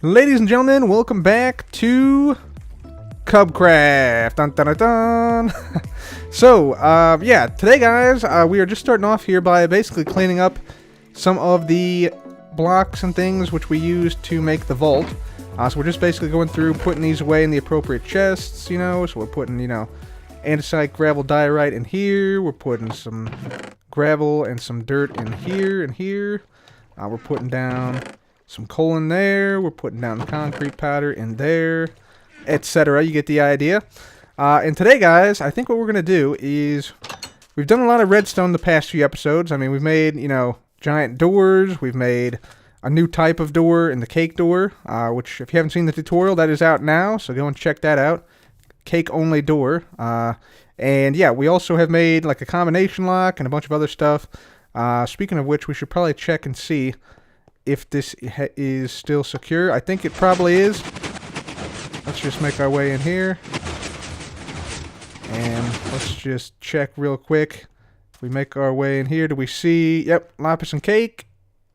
Ladies and gentlemen, welcome back to Cubcraft. Dun, dun, dun, dun. So, yeah, today, guys, we are just starting off here by basically cleaning up some of the blocks and things which we used to make the vault. So we're just basically going through, putting these away in the appropriate chests, you know. So we're putting, you know, andesite, gravel, diorite in here. We're putting some gravel and some dirt in here and here. We're putting down some coal in there. We're putting down the concrete powder in there, etc. You get the idea. And today, guys, I think what we're going to do is we've done a lot of redstone the past few episodes. I mean, we've made, you know, giant doors. We've made a new type of door in the cake door, which if you haven't seen the tutorial, that is out now. So go and check that out. Cake only door. And yeah, we also have made like a combination lock and a bunch of other stuff. Speaking of which, we should probably check and see if this is still secure. I think it probably is. Let's just make our way in here. And let's just check real quick. If we make our way in here, do we see... Yep, lapis and cake.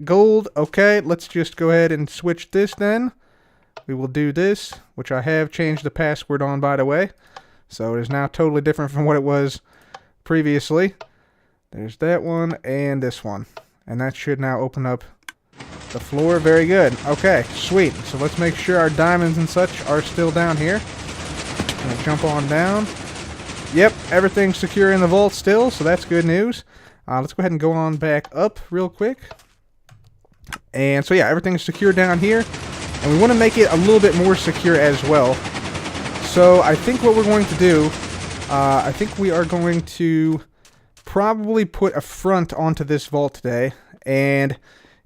Gold. Okay, let's just go ahead and switch this then. We will do this, which I have changed the password on, by the way. So it is now totally different from what it was previously. There's that one and this one. And that should now open up the floor. Very good. Okay, sweet. So let's make sure our diamonds and such are still down here. I'm gonna jump on down. Yep, everything's secure in the vault still, so that's good news. Let's go ahead and go on back up real quick. And so yeah, everything's secure down here. And we want to make it a little bit more secure as well. So I think what we're going to do, I think we are going to probably put a front onto this vault today. And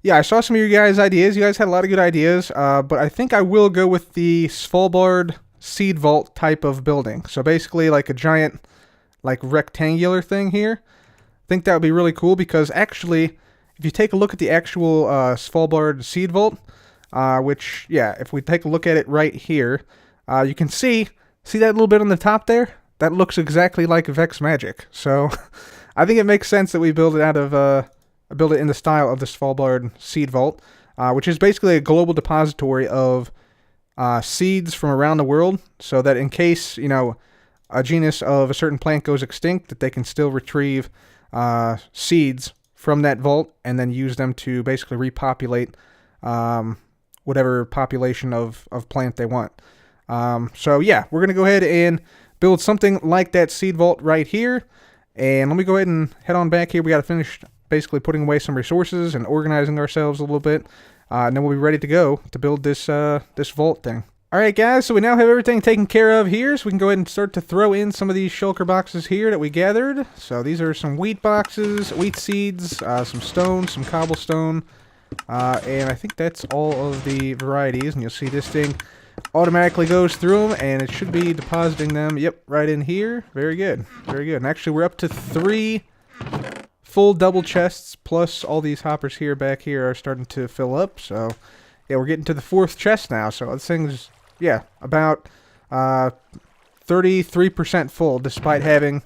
yeah, I saw some of your guys' ideas. You guys had a lot of good ideas, but I think I will go with the Svalbard seed vault type of building. So basically like a giant, like rectangular thing here. I think that would be really cool because actually, if you take a look at the actual Svalbard seed vault, which, yeah, if we take a look at it right here, you can see that little bit on the top there? That looks exactly like Vex Magic. So I think it makes sense that we build it out of... build it in the style of the Svalbard Seed Vault, which is basically a global depository of seeds from around the world, so that in case, you know, a genus of a certain plant goes extinct, that they can still retrieve seeds from that vault and then use them to basically repopulate whatever population of plant they want. So yeah, we're going to go ahead and build something like that seed vault right here. And let me go ahead and head on back here. We got to finish basically putting away some resources and organizing ourselves a little bit, and then we'll be ready to go to build this this vault thing. Alright guys, so we now have everything taken care of here, so we can go ahead and start to throw in some of these shulker boxes here that we gathered. So these are some wheat boxes, wheat seeds, some stone, some cobblestone, and I think that's all of the varieties, and you'll see this thing automatically goes through them, and it should be depositing them, yep, right in here. Very good, very good. And actually we're up to 3 full double chests, plus all these hoppers here back here are starting to fill up. So yeah, we're getting to the 4th chest now. So this thing's, yeah, about 33% full, despite having,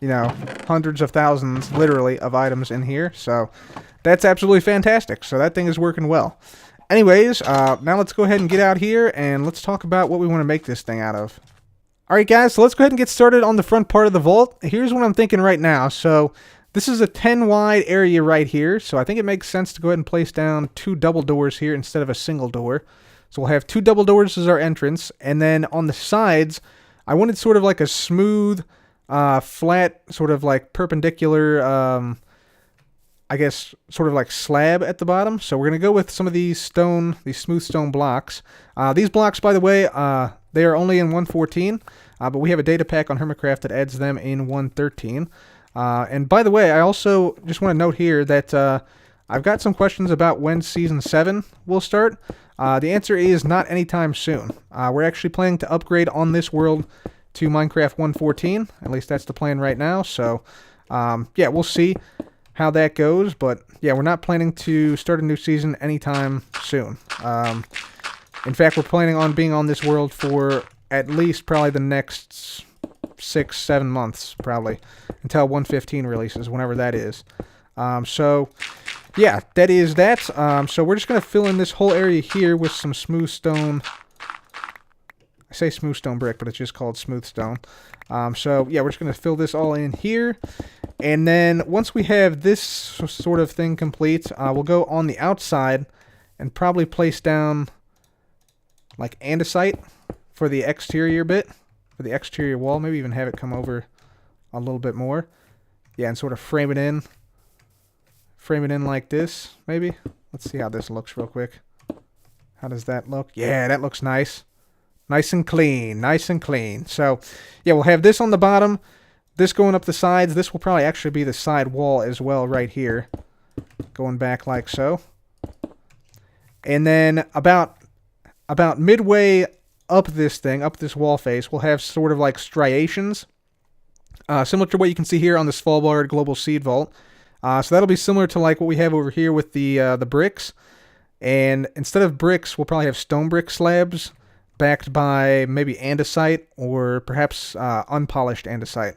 you know, hundreds of thousands, literally, of items in here. So that's absolutely fantastic. So that thing is working well. Anyways, now let's go ahead and get out here and let's talk about what we want to make this thing out of. Alright guys, so let's go ahead and get started on the front part of the vault. Here's what I'm thinking right now. So this is a 10 wide area right here, so I think it makes sense to go ahead and place down 2 double doors here instead of a single door. So we'll have 2 double doors as our entrance, and then on the sides, I wanted sort of like a smooth, flat, sort of like perpendicular, I guess, sort of like slab at the bottom. So we're going to go with some of these smooth stone blocks. These blocks, by the way, they are only in 1.14, but we have a data pack on Hermitcraft that adds them in 1.13. And by the way, I also just want to note here that I've got some questions about when Season 7 will start. The answer is not anytime soon. We're actually planning to upgrade on this world to Minecraft 1.14. At least that's the plan right now. So, yeah, we'll see how that goes. But, yeah, we're not planning to start a new season anytime soon. In fact, we're planning on being on this world for at least probably the next 6-7 months, probably, until 1.15 releases, whenever that is. So yeah, that is that. So we're just going to fill in this whole area here with some smooth stone. I say smooth stone brick, but it's just called smooth stone. So yeah, we're just going to fill this all in here. And then once we have this sort of thing complete, we'll go on the outside and probably place down like andesite for the exterior bit, for the exterior wall. Maybe even have it come over a little bit more. Yeah, and sort of frame it in. Frame it in like this, maybe. Let's see how this looks real quick. How does that look? Yeah, that looks nice. Nice and clean. Nice and clean. So, yeah, we'll have this on the bottom. This going up the sides. This will probably actually be the side wall as well right here. Going back like so. And then about midway up this thing, up this wall face, we'll have sort of like striations. Similar to what you can see here on the Svalbard Global Seed Vault. So that'll be similar to like what we have over here with the bricks. And instead of bricks, we'll probably have stone brick slabs backed by maybe andesite or perhaps unpolished andesite.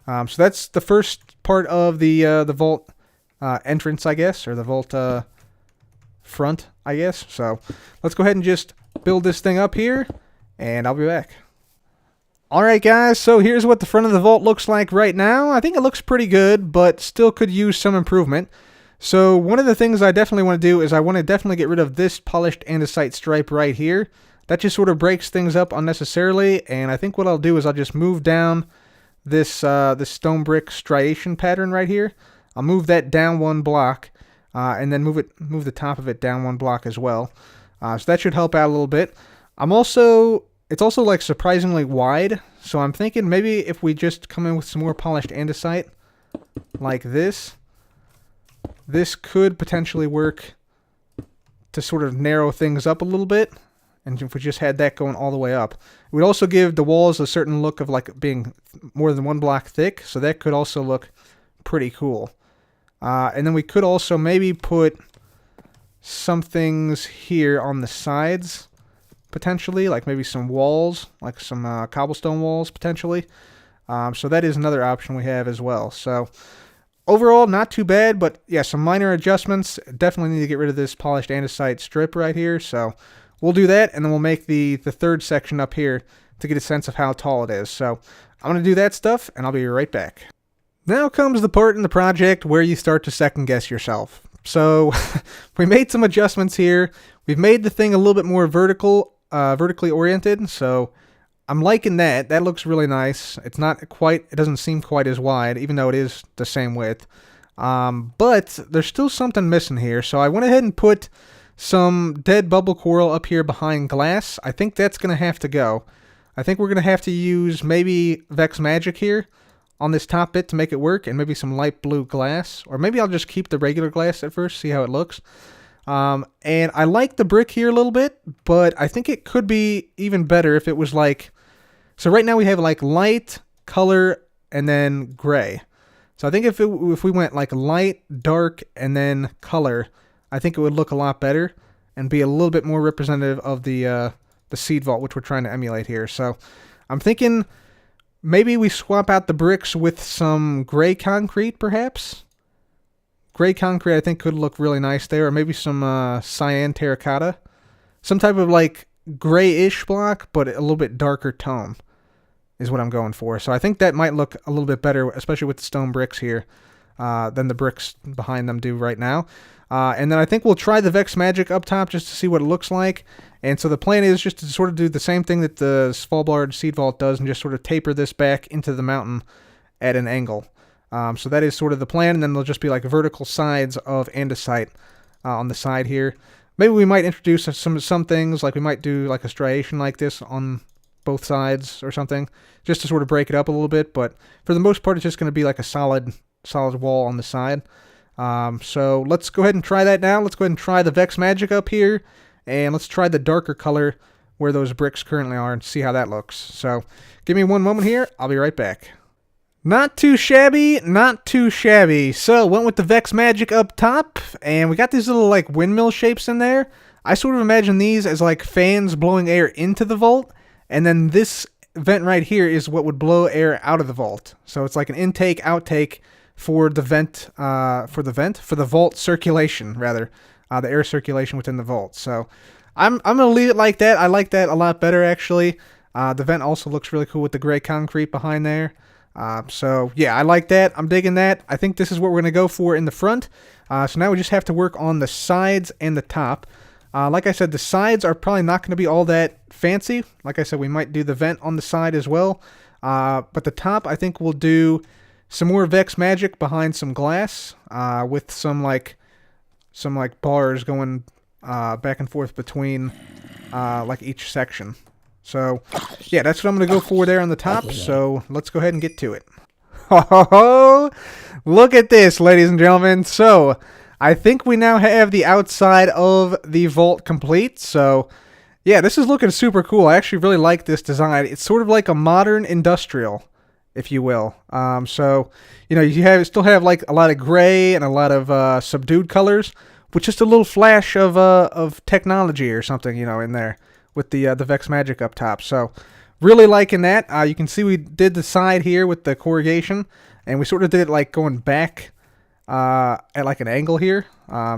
So that's the first part of the vault entrance, I guess, or the vault front, I guess. So let's go ahead and just build this thing up here, and I'll be back. Alright guys, so here's what the front of the vault looks like right now. I think it looks pretty good, but still could use some improvement. So one of the things I definitely want to do is I want to definitely get rid of this polished andesite stripe right here. That just sort of breaks things up unnecessarily, and I think what I'll do is I'll just move down this this stone brick striation pattern right here. I'll move that down one block, and then move the top of it down one block as well. So that should help out a little bit. It's also like surprisingly wide, so I'm thinking maybe if we just come in with some more polished andesite, like this could potentially work to sort of narrow things up a little bit, and if we just had that going all the way up. It would also give the walls a certain look of like being more than one block thick, so that could also look pretty cool. And then we could also maybe put some things here on the sides, potentially, like maybe some walls, like some cobblestone walls, potentially. So that is another option we have as well. So overall, not too bad, but yeah, some minor adjustments. Definitely need to get rid of this polished andesite strip right here. So we'll do that, and then we'll make the third section up here to get a sense of how tall it is. So I'm going to do that stuff, and I'll be right back. Now comes the part in the project where you start to second guess yourself. So we made some adjustments here. We've made the thing a little bit more vertically oriented, so I'm liking that. That looks really nice. It doesn't seem quite as wide, even though it is the same width. But there's still something missing here, so I went ahead and put some dead bubble coral up here behind glass. I think that's going to have to go. I think we're going to have to use maybe Vex Magic here on this top bit to make it work, and maybe some light blue glass, or maybe I'll just keep the regular glass at first, see how it looks. And I like the brick here a little bit, but I think it could be even better if it was like, so right now we have like light, color, and then gray. So I think if we went like light, dark, and then color, I think it would look a lot better and be a little bit more representative of the seed vault, which we're trying to emulate here. So I'm thinking maybe we swap out the bricks with some gray concrete, perhaps. Gray concrete, I think, could look really nice there, or maybe some cyan terracotta. Some type of, like, grayish block, but a little bit darker tone is what I'm going for. So I think that might look a little bit better, especially with the stone bricks here, than the bricks behind them do right now. And then I think we'll try the Vex Magic up top just to see what it looks like. And so the plan is just to sort of do the same thing that the Svalbard Seed Vault does and just sort of taper this back into the mountain at an angle. So that is sort of the plan, and then there'll just be like vertical sides of andesite on the side here. Maybe we might introduce some things, like we might do like a striation like this on both sides or something, just to sort of break it up a little bit. But for the most part, it's just going to be like a solid wall on the side. So let's go ahead and try that now. Let's go ahead and try the Vex Magic up here, and let's try the darker color where those bricks currently are and see how that looks. So give me one moment here. I'll be right back. Not too shabby, not too shabby. So, went with the Vex Magic up top, and we got these little, like, windmill shapes in there. I sort of imagine these as, like, fans blowing air into the vault, and then this vent right here is what would blow air out of the vault. So, it's like an intake, outtake for the vault circulation, rather, the air circulation within the vault. So I'm gonna leave it like that. I like that a lot better, actually. The vent also looks really cool with the gray concrete behind there. So yeah, I like that. I'm digging that. I think this is what we're gonna go for in the front. So now we just have to work on the sides and the top. Like I said, the sides are probably not going to be all that fancy. Like I said, we might do the vent on the side as well. But the top, I think we'll do some more Vex magic behind some glass, with some bars going back and forth between like each section. So yeah, that's what I'm going to go for there on the top. So let's go ahead and get to it. Oh, look at this, ladies and gentlemen. So I think we now have the outside of the vault complete. So yeah, this is looking super cool. I actually really like this design. It's sort of like a modern industrial, if you will. So, you know, you still have like a lot of gray and a lot of subdued colors, with just a little flash of technology or something, you know, in there with the Vex magic up top. So really liking that. You can see we did the side here with the corrugation, and we sort of did it like going back at like an angle here.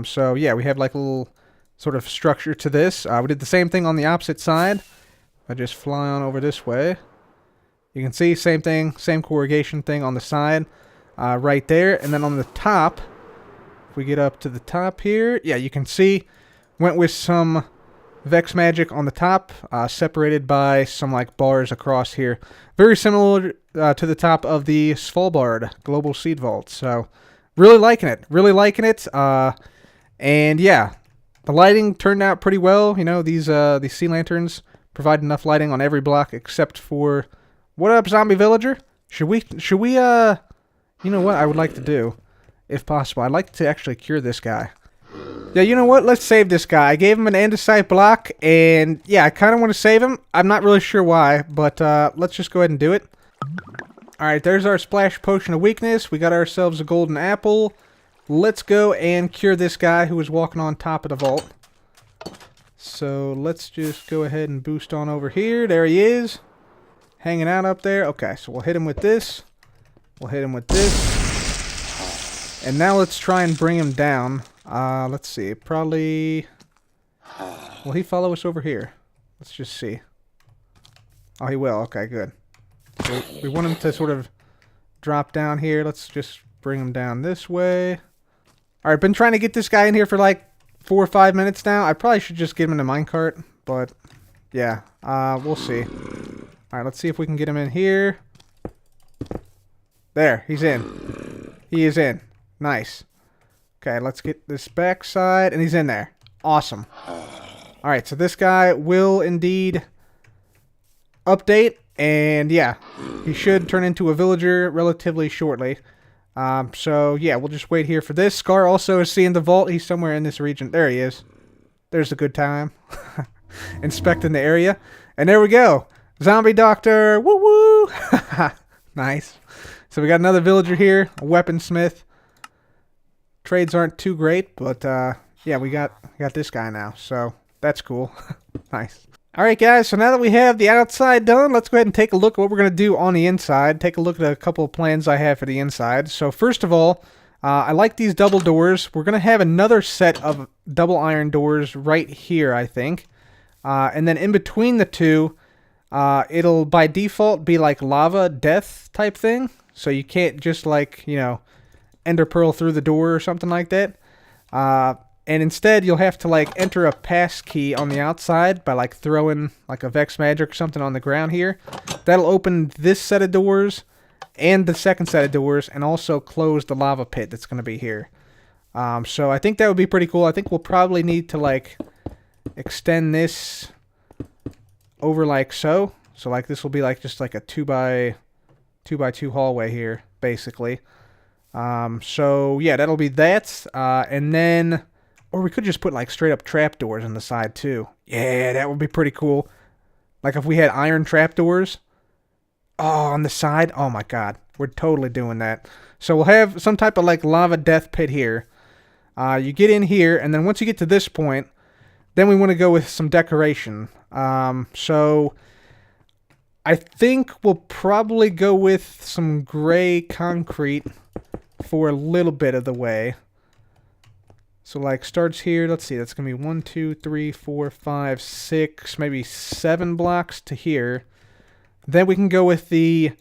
So yeah, we have like a little sort of structure to this. We did the same thing on the opposite side. I just fly on over this way. You can see same thing, same corrugation thing on the side right there. And then on the top, if we get up to the top here, yeah, you can see went with some Vex magic on the top, separated by some like bars across here. Very similar to the top of the Svalbard Global Seed Vault. So really liking it. Really liking it. And yeah, the lighting turned out pretty well. You know, these sea lanterns provide enough lighting on every block except for... What up, zombie villager? Should we, you know what I would like to do, if possible? I'd like to actually cure this guy. Yeah, you know what? Let's save this guy. I gave him an andesite block, and yeah, I kind of want to save him. I'm not really sure why, but let's just go ahead and do it. Alright, there's our splash potion of weakness. We got ourselves a golden apple. Let's go and cure this guy who was walking on top of the vault. So let's just go ahead and boost on over here. There he is. Hanging out up there. Okay, so we'll hit him with this. We'll hit him with this. And now let's try and bring him down. Let's see. Probably... Will he follow us over here? Let's just see. Oh, he will. Okay, good. So we want him to sort of drop down here. Let's just bring him down this way. Alright, been trying to get this guy in here for like 4 or 5 minutes now. I probably should just get him in the minecart, but yeah, we'll see. Alright, let's see if we can get him in here. There, he's in. He is in. Nice. Okay, let's get this back side, and he's in there. Awesome. Alright, so this guy will indeed update, and yeah, he should turn into a villager relatively shortly. So yeah, we'll just wait here for this. Scar also is seeing the vault. He's somewhere in this region. There he is. There's a good time. Inspecting the area. And there we go. Zombie doctor. Woo woo. Nice. So we got another villager here. A weaponsmith. Trades aren't too great, but yeah, we got this guy now. So that's cool. Nice. Alright guys, so now that we have the outside done, let's go ahead and take a look at what we're going to do on the inside. Take a look at a couple of plans I have for the inside. So first of all, I like these double doors. We're going to have another set of double iron doors right here, I think. And then in between the two, it'll by default be like lava death type thing. So you can't just like, you know, ender pearl through the door or something like that. And instead, you'll have to, like, enter a pass key on the outside by, like, throwing, like, a Vex Magic or something on the ground here. That'll open this set of doors and the second set of doors and also close the lava pit that's going to be here. So I think that would be pretty cool. I think we'll probably need to, like, extend this over like so. So, like, this will be, like, just, like, a 2x2 hallway here, basically. So, yeah, that'll be that. And then... Or we could just put, like, straight-up trapdoors on the side, too. Yeah, that would be pretty cool. Like, if we had iron trapdoors. Oh, on the side. Oh, my God. We're totally doing that. So we'll have some type of, like, lava death pit here. You get in here, and then once you get to this point, then we want to go with some decoration. So I think we'll probably go with some gray concrete for a little bit of the way. So like starts here, let's see, that's going to be 1, 2, 3, 4, 5, 6, maybe 7 blocks to here. Then we can go with the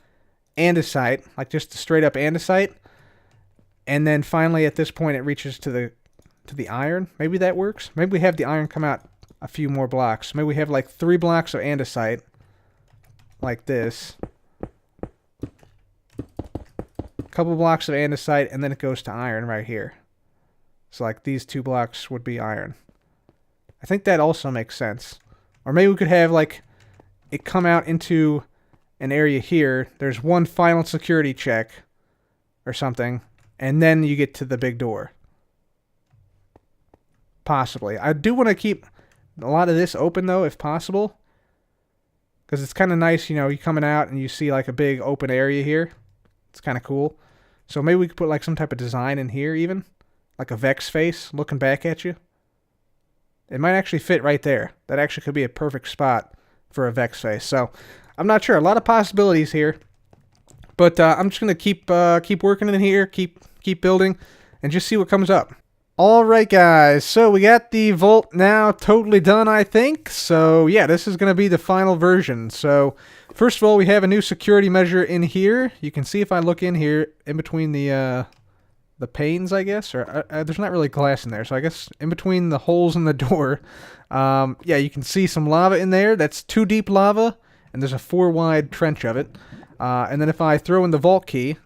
andesite, like just the straight up andesite. And then finally at this point it reaches to the iron. Maybe that works. Maybe we have the iron come out a few more blocks. Maybe we have like 3 blocks of andesite like this. A couple blocks of andesite and then it goes to iron right here. So like these 2 blocks would be iron. I think that also makes sense. Or maybe we could have like it come out into an area here. There's one final security check or something. And then you get to the big door. Possibly. I do want to keep a lot of this open though if possible. Because it's kind of nice, you know, you coming out and you see like a big open area here. It's kind of cool. So maybe we could put like some type of design in here even. Like a Vex face looking back at you. It might actually fit right there. That actually could be a perfect spot for a Vex face. So, I'm not sure. A lot of possibilities here. But I'm just going to keep working in here, keep building, and just see what comes up. Alright guys, so we got the vault now totally done, I think. So yeah, this is going to be the final version. So first of all, we have a new security measure in here. You can see if I look in here, in between the panes, I guess, or there's not really glass in there, so I guess in between the holes in the door, yeah, you can see some lava in there. That's 2 deep lava, and there's a 4 wide trench of it. And then if I throw in the vault key,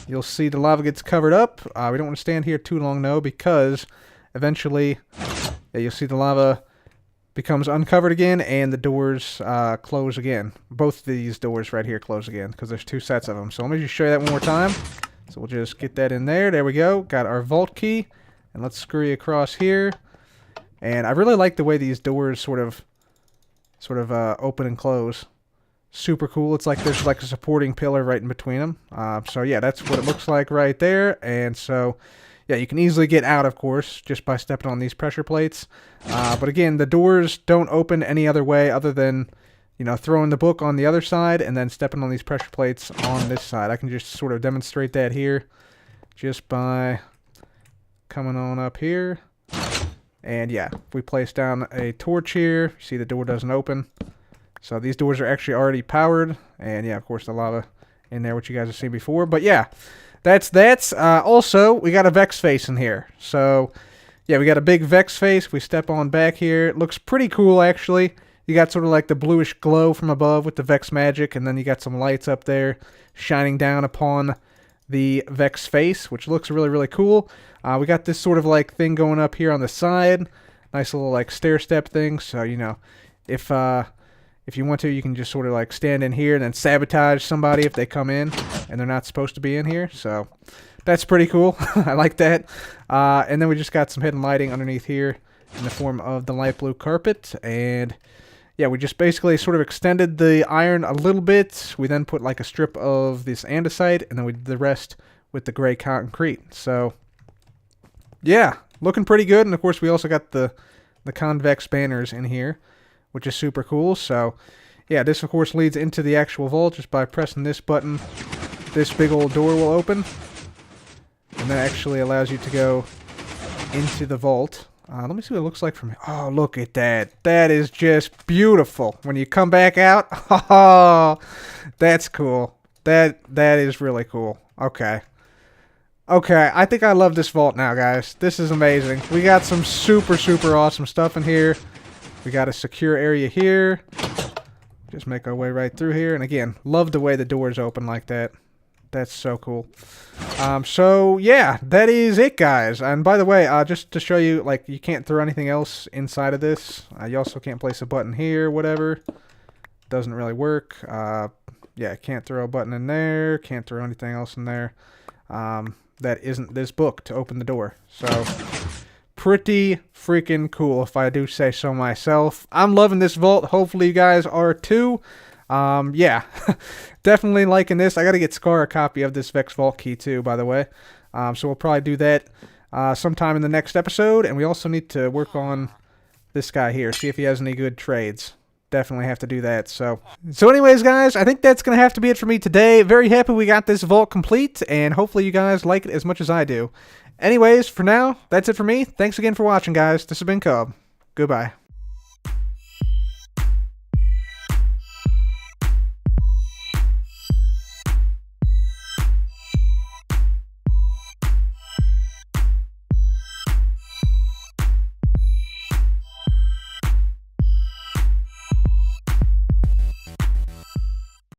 you'll see the lava gets covered up. We don't want to stand here too long, no, because eventually, yeah, you'll see the lava becomes uncovered again, and the doors close again. Both these doors right here close again, because there's 2 sets of them. So let me just show you that one more time. So we'll just get that in there. There we go. Got our vault key. And let's screw you across here. And I really like the way these doors sort of open and close. Super cool. It's like there's like a supporting pillar right in between them. So yeah, that's what it looks like right there. And so yeah, you can easily get out, of course, just by stepping on these pressure plates. But again, the doors don't open any other way other than, you know, throwing the book on the other side and then stepping on these pressure plates on this side. I can just sort of demonstrate that here just by coming on up here. And yeah, if we place down a torch here, you see the door doesn't open. So these doors are actually already powered. And yeah, of course, the lava in there, which you guys have seen before. But yeah, that's also, we got a Vex face in here. So yeah, we got a big Vex face. We step on back here. It looks pretty cool, actually. You got sort of like the bluish glow from above with the Vex magic, and then you got some lights up there shining down upon the Vex face, which looks really, really cool. We got this sort of like thing going up here on the side. Nice little like stair step thing. So, you know, if you want to, you can just sort of like stand in here and then sabotage somebody if they come in and they're not supposed to be in here. So that's pretty cool. I like that. And then we just got some hidden lighting underneath here in the form of the light blue carpet. And yeah, we just basically sort of extended the iron a little bit. We then put like a strip of this andesite, and then we did the rest with the gray concrete. So yeah, looking pretty good. And of course, we also got the convex banners in here, which is super cool. So yeah, this of course leads into the actual vault. Just by pressing this button, this big old door will open, and that actually allows you to go into the vault. Let me see what it looks like from here. Oh, look at that. That is just beautiful. When you come back out, oh, that's cool. That is really cool. Okay. Okay, I think I love this vault now, guys. This is amazing. We got some super, super awesome stuff in here. We got a secure area here. Just make our way right through here. And again, love the way the doors open like that. That's so cool. So yeah, that is it, guys. And by the way, just to show you, like, you can't throw anything else inside of this. You also can't place a button here, whatever. Doesn't really work. Yeah, can't throw a button in there. Can't throw anything else in there. That isn't this book to open the door. So pretty freaking cool, if I do say so myself. I'm loving this vault. Hopefully you guys are too. Yeah, definitely liking this. I got to get Scar a copy of this Vex Vault key too, by the way. So we'll probably do that sometime in the next episode. And we also need to work on this guy here, see if he has any good trades. definitely have to do that. So anyways, guys, I think that's going to have to be it for me today. Very happy we got this vault complete, and hopefully you guys like it as much as I do. Anyways, for now, that's it for me. Thanks again for watching, guys. This has been Cub. Goodbye.